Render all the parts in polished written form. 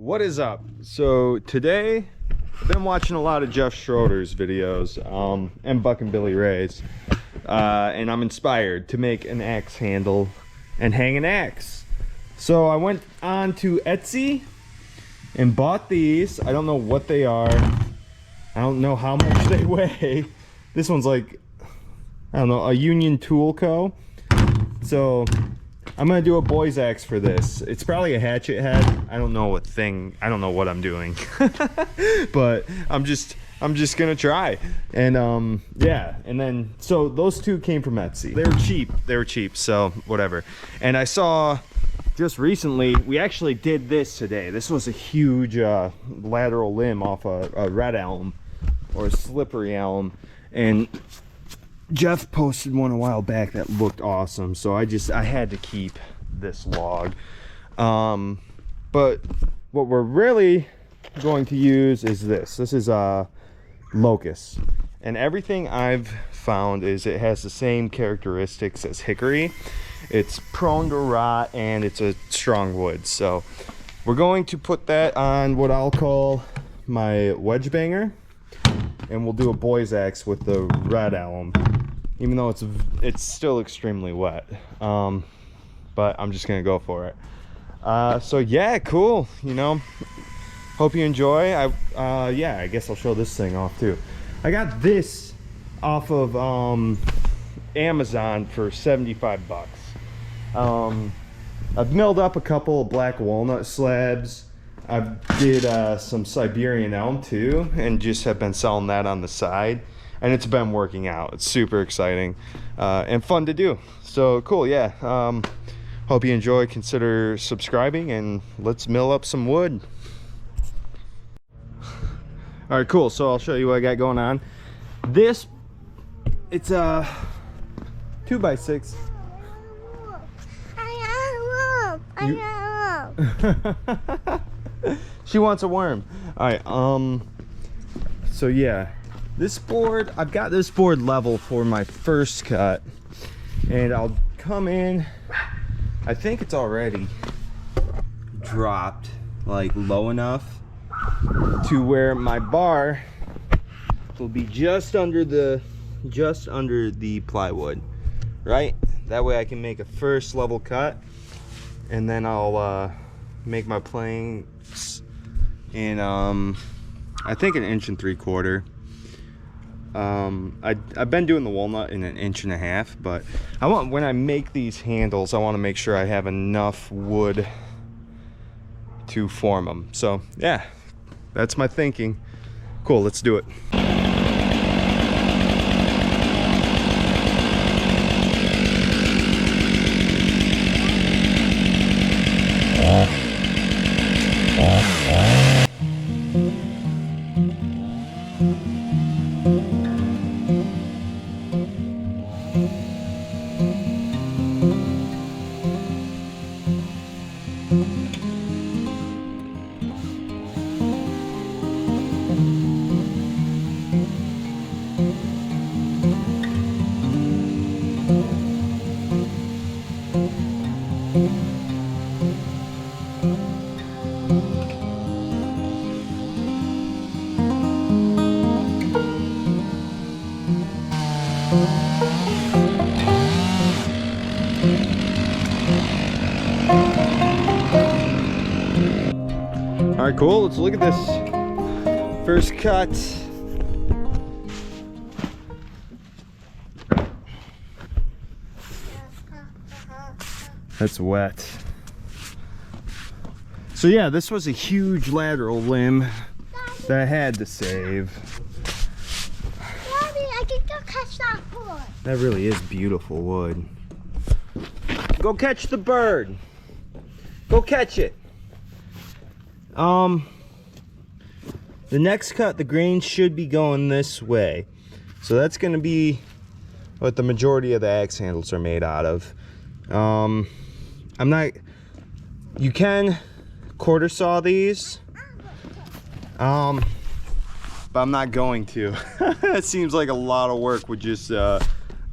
What is up? So today I've been watching a lot of Jeff Schroeder's videos and Buck and Billy Ray's, and I'm inspired to make an axe handle and hang an axe. So I went on to Etsy and bought these. I don't know what they are. I don't know how much they weigh. This one's like, I don't know, a Union Tool Co. So I'm gonna do a boy's axe for this. It's probably a hatchet head. I don't know what I'm doing. But I'm just gonna try. And yeah, and then so those two came from Etsy. They were cheap, so whatever. And I saw just recently, we actually did this today. This was a huge lateral limb off a red elm or a slippery elm, and Jeff posted one a while back that looked awesome, so I had to keep this log. But what we're really going to use is this. This is locust, and everything I've found is it has the same characteristics as hickory. It's prone to rot and it's a strong wood, so we're going to put that on what I'll call my wedge banger, and we'll do a boy's axe with the red elm, even though it's still extremely wet. But I'm just gonna go for it. So yeah, cool, you know, hope you enjoy. Yeah, I guess I'll show this thing off too. I got this off of Amazon for 75 bucks. I've milled up a couple of black walnut slabs. I did some Siberian elm too, and just have been selling that on the side, and it's been working out. It's super exciting and fun to do. So cool, yeah. Hope you enjoy. Consider subscribing, and let's mill up some wood. All right, cool. So I'll show you what I got going on. This, it's a 2x6. She wants a worm. All right, so yeah, this board, I've got this board level for my first cut, and I'll come in, I think it's already dropped like low enough to where my bar will be just under the plywood, right? That way I can make a first level cut, and then I'll make my planks in I think 1 3/4 inches. I've been doing the walnut in 1.5 inches, but when I make these handles, I want to make sure I have enough wood to form them. So yeah, that's my thinking. Cool, let's do it. All right, cool. Let's look at this first cut. That's wet. So yeah, this was a huge lateral limb that I had to save. Daddy, I can go catch that bird. That really is beautiful wood. Go catch the bird. Go catch it. The next cut, the grain should be going this way. So that's gonna be what the majority of the axe handles are made out of. You can quarter saw these, but I'm not going to. It seems like a lot of work with just the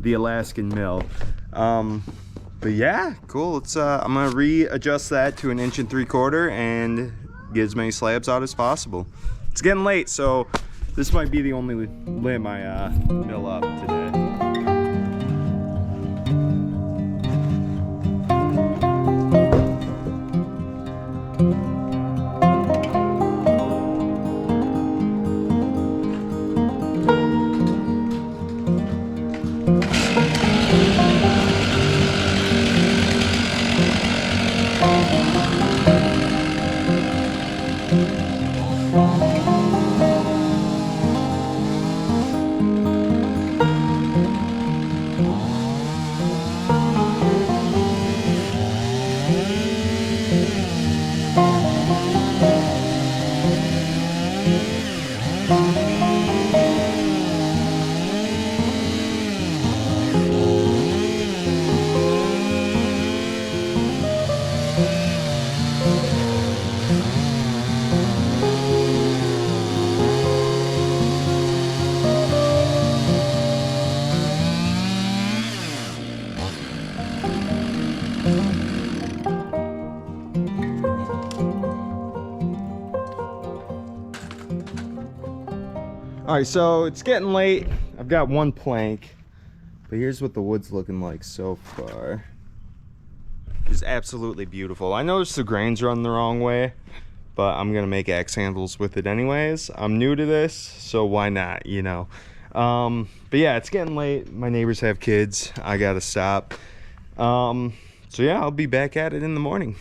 Alaskan mill. But yeah, cool. Let's I'm gonna readjust that to 1 3/4 inches and get as many slabs out as possible. It's getting late, so this might be the only limb I mill up today. All right, so it's getting late. I've got one plank, but here's what the wood's looking like so far. It's absolutely beautiful. I noticed the grains run the wrong way, but I'm gonna make axe handles with it anyways. I'm new to this, so why not, you know? But yeah, it's getting late. My neighbors have kids. I gotta stop. So yeah, I'll be back at it in the morning.